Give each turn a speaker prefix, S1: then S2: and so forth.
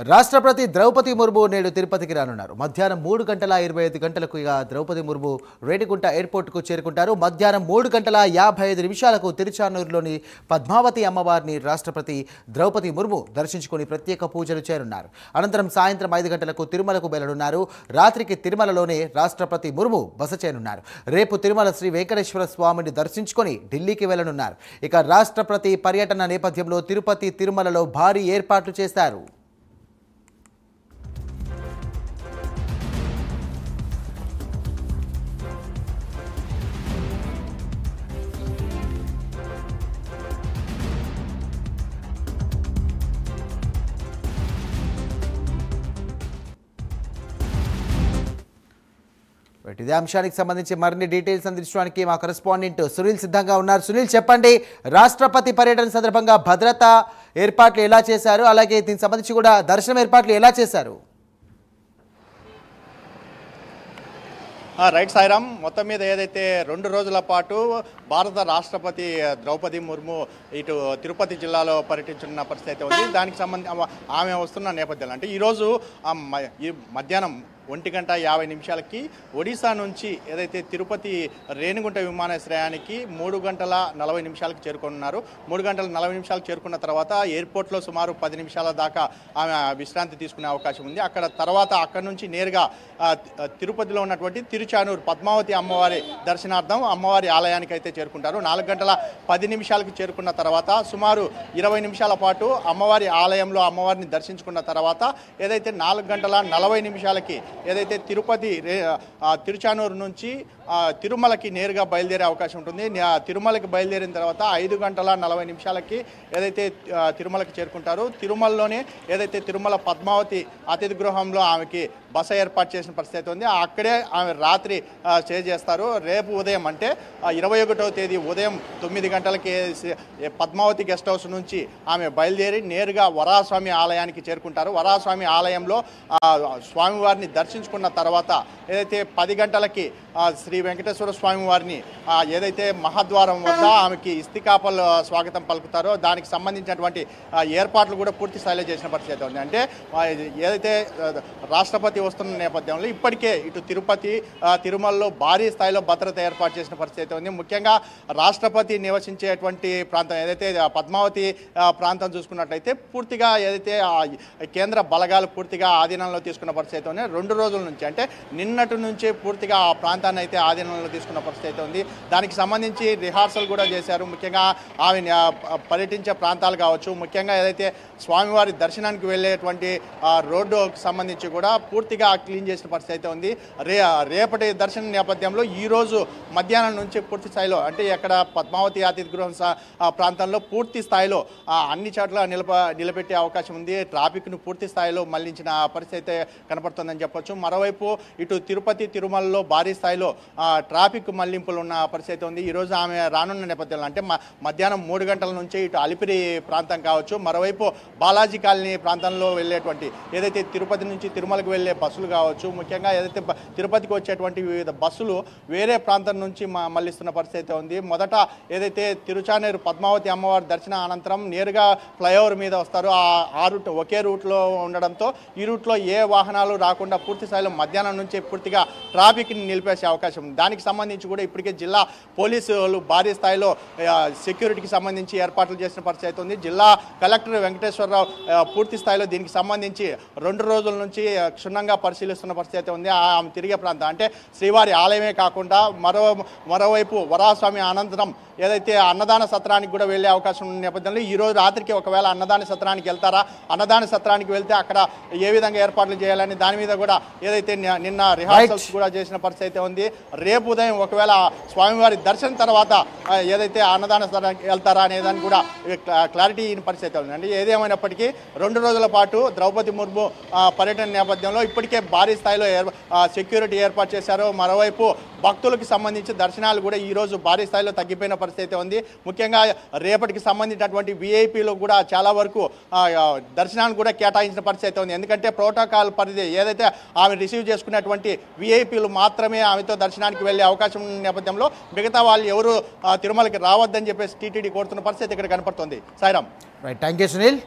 S1: రాష్ట్రపతి ద్రౌపది ముర్ము నేడు తిరుపతికి రానున్నారు. మధ్యాహ్నం 3:25 ఇక ద్రౌపది ముర్ము రేణిగుంట ఎయిర్పోర్టుకు చేరుకుంటారు. మధ్యాహ్నం 3:55 తిరుచానూరులోని పద్మావతి అమ్మవారిని రాష్ట్రపతి ద్రౌపది ముర్ము దర్శించుకుని ప్రత్యేక పూజలు చేరున్నారు. అనంతరం సాయంత్రం 5 గంటలకు తిరుమలకు వెళ్లనున్నారు. రాత్రికి తిరుమలలోనే రాష్ట్రపతి ముర్ము బస చేయనున్నారు. రేపు తిరుమల శ్రీ వెంకటేశ్వర స్వామిని దర్శించుకొని ఢిల్లీకి వెళ్లనున్నారు. ఇక రాష్ట్రపతి పర్యటన నేపథ్యంలో తిరుపతి, తిరుమలలో భారీ ఏర్పాట్లు చేశారు. ఇదే అంశానికి సంబంధించి మరిన్ని డీటెయిల్స్ అందించడానికి మా కరెస్పాండెంట్ సునీల్ సిద్ధంగా ఉన్నారు. సునీల్, చెప్పండి, రాష్ట్రపతి పర్యటన సందర్భంగా భద్రతా ఏర్పాట్లు ఎలా చేశారు, అలాగే దీనికి సంబంధించి కూడా దర్శనం ఏర్పాట్లు ఎలా చేశారు?
S2: రైట్ సాయిరామ్, మొత్తం మీద ఏదైతే 2 రోజుల పాటు భారత రాష్ట్రపతి ద్రౌపది ముర్ము ఇటు తిరుపతి జిల్లాలో పర్యటించిన పరిస్థితి అయితే ఉంది. దానికి సంబంధించి ఆమె వస్తున్న నేపథ్యంలో అంటే ఈరోజు ఈ మధ్యాహ్నం 1:50 ఒడిశా నుంచి ఏదైతే తిరుపతి రేణిగుంట విమానాశ్రయానికి 3:40 చేరుకున్నారు. 3:40 చేరుకున్న తర్వాత ఎయిర్పోర్ట్లో సుమారు 10 నిమిషాల దాకా ఆమె విశ్రాంతి తీసుకునే అవకాశం ఉంది. అక్కడ నుంచి నేరుగా తిరుపతిలో ఉన్నటువంటి తిరుచానూరు పద్మావతి అమ్మవారి దర్శనార్థం అమ్మవారి ఆలయానికి అయితే చేరుకుంటారు. 4:10 చేరుకున్న తర్వాత సుమారు 20 నిమిషాల పాటు అమ్మవారి ఆలయంలో అమ్మవారిని దర్శించుకున్న తర్వాత ఏదైతే 4:40 ఏదైతే తిరుచానూరు నుంచి తిరుమలకి నేరుగా బయలుదేరే అవకాశం ఉంటుంది. తిరుమలకి బయలుదేరిన తర్వాత 5:40 ఏదైతే తిరుమలకి చేరుకుంటారో తిరుమలలోనే ఏదైతే తిరుమల పద్మావతి అతిథి గృహంలో ఆమెకి బస ఏర్పాటు చేసిన పరిస్థితి ఉంది. అక్కడే ఆమె రాత్రి స్టే చేస్తారు. రేపు ఉదయం అంటే 21వ తేదీ ఉదయం 9 గంటలకి పద్మావతి గెస్ట్ హౌస్ నుంచి ఆమె బయలుదేరి నేరుగా వరాహస్వామి ఆలయానికి చేరుకుంటారు. వరాహస్వామి ఆలయంలో స్వామివారిని దర్శించుకున్న తర్వాత ఏదైతే 10 గంటలకి శ్రీ వెంకటేశ్వర స్వామి వారిని ఏదైతే మహాద్వారం వద్ద ఆమెకి ఇస్తికాపల్ స్వాగతం పలుకుతారో దానికి సంబంధించినటువంటి ఏర్పాట్లు కూడా పూర్తి స్థాయిలో చేసిన పరిస్థితి ఉంది. అంటే ఏదైతే రాష్ట్రపతి వస్తున్న నేపథ్యంలో ఇప్పటికే ఇటు తిరుపతి, తిరుమలలో భారీ స్థాయిలో భద్రత ఏర్పాటు చేసిన పరిస్థితి ఉంది. ముఖ్యంగా రాష్ట్రపతి నివసించేటువంటి ప్రాంతం ఏదైతే పద్మావతి ప్రాంతం చూసుకున్నట్లయితే పూర్తిగా ఏదైతే కేంద్ర బలగాలు పూర్తిగా ఆధీనంలో తీసుకున్న పరిస్థితి ఉంది. 2 రోజుల నుంచి అంటే నిన్నటి నుంచే పూర్తిగా ఆ ప్రాంతాన్ని అయితే ఆధీనంలో తీసుకున్న పరిస్థితి ఉంది. దానికి సంబంధించి రిహార్సల్ కూడా చేశారు. ముఖ్యంగా ఆమె పర్యటించే ప్రాంతాలు కావచ్చు, ముఖ్యంగా ఏదైతే స్వామివారి దర్శనానికి వెళ్ళేటువంటి రోడ్డుకి సంబంధించి కూడా పూర్తిగా క్లీన్ చేసిన పరిస్థితి అయితే ఉంది. రేపటి దర్శన నేపథ్యంలో ఈరోజు మధ్యాహ్నం నుంచి పూర్తి స్థాయిలో అంటే ఎక్కడ పద్మావతి అతిథి గృహం ప్రాంతంలో పూర్తి స్థాయిలో అన్ని చోట్ల నిలబెట్టే అవకాశం ఉంది. ట్రాఫిక్ను పూర్తి స్థాయిలో మళ్లించిన పరిస్థితి కనపడుతుందని చెప్పొచ్చు. మరోవైపు ఇటు తిరుపతి, తిరుమలలో భారీ స్థాయిలో ట్రాఫిక్ మళ్లింపులు ఉన్న పరిస్థితి ఉంది. ఈరోజు ఆమె రానున్న నేపథ్యంలో అంటే మధ్యాహ్నం 3 గంటల నుంచి ఇటు అలిపిరి ప్రాంతం కావచ్చు, మరోవైపు బాలాజీ కాలనీ ప్రాంతంలో వెళ్ళేటువంటి ఏదైతే తిరుపతి నుంచి తిరుమలకు వెళ్ళే బస్సులు కావచ్చు, ముఖ్యంగా ఏదైతే తిరుపతికి వచ్చేటువంటి వివిధ బస్సులు వేరే ప్రాంతం నుంచి మళ్లిస్తున్న పరిస్థితి ఉంది. మొదట ఏదైతే తిరుచానూరు పద్మావతి అమ్మవారి దర్శన అనంతరం నేరుగా ఫ్లైఓవర్ మీద వస్తారు. ఆ రూట్ ఒకే రూట్లో ఉండడంతో ఈ రూట్లో ఏ వాహనాలు రాకుండా పూర్తి స్థాయిలో మధ్యాహ్నం నుంచి పూర్తిగా ట్రాఫిక్ని నిలిపేసే అవకాశం ఉంది. దానికి సంబంధించి కూడా ఇప్పటికే జిల్లా పోలీసులు భారీ స్థాయిలో సెక్యూరిటీకి సంబంధించి ఏర్పాట్లు చేసిన పరిస్థితి ఉంది. జిల్లా కలెక్టర్ వెంకటేశ్వరరావు పూర్తి స్థాయిలో దీనికి సంబంధించి 2 రోజుల నుంచి క్షుణ్ణంగా పరిశీలిస్తున్న పరిస్థితి ఉంది. ఆమె తిరిగే ప్రాంతం అంటే శ్రీవారి ఆలయమే కాకుండా మరోవైపు వరాహస్వామి అనంతరం ఏదైతే అన్నదాన సత్రానికి కూడా వెళ్ళే అవకాశం ఉన్న నేపథ్యంలో ఈరోజు రాత్రికి ఒకవేళ అన్నదాన సత్రానికి వెళ్తారా, అన్నదాన సత్రానికి వెళ్తే అక్కడ ఏ విధంగా ఏర్పాట్లు చేయాలని దాని మీద కూడా ఏదైతే నిన్న రిహార్సల్స్ కూడా చేసిన పరిస్థితి ఉంది. రేపు ఉదయం ఒకవేళ స్వామివారి దర్శనం తర్వాత ఏదైతే అన్నదాన సత్రానికి వెళ్తారా అనే దాన్ని కూడా క్లారిటీ ఇన్ పరిస్థితి ఉంది. అంటే ఏదేమైనప్పటికీ 2 రోజుల పాటు ద్రౌపది ముర్ము పర్యటన నేపథ్యంలో ఇప్పటికే భారీ స్థాయిలో సెక్యూరిటీ ఏర్పాటు చేశారు. మరోవైపు భక్తులకు సంబంధించి దర్శనాలు కూడా ఈరోజు భారీ స్థాయిలో తగ్గిపోయిన పరిస్థితి ఉంది. ముఖ్యంగా రేపటికి సంబంధించినటువంటి విఐపీలు కూడా చాలా వరకు దర్శనాన్ని కూడా కేటాయించిన పరిస్థితి ఉంది. ఎందుకంటే ప్రోటోకాల్ పరిధి ఏదైతే ఆమె రిసీవ్ చేసుకున్నటువంటి విఐపీలు మాత్రమే ఆమెతో దర్శనానికి వెళ్ళే అవకాశం ఉన్న నేపథ్యంలో మిగతా వాళ్ళు ఎవరు తిరుమలకి రావద్దని చెప్పేసి టీటీడీ కోరుతున్న పరిస్థితి ఇక్కడ కనపడుతుంది. Sairam.
S1: Right, thank you Sunil.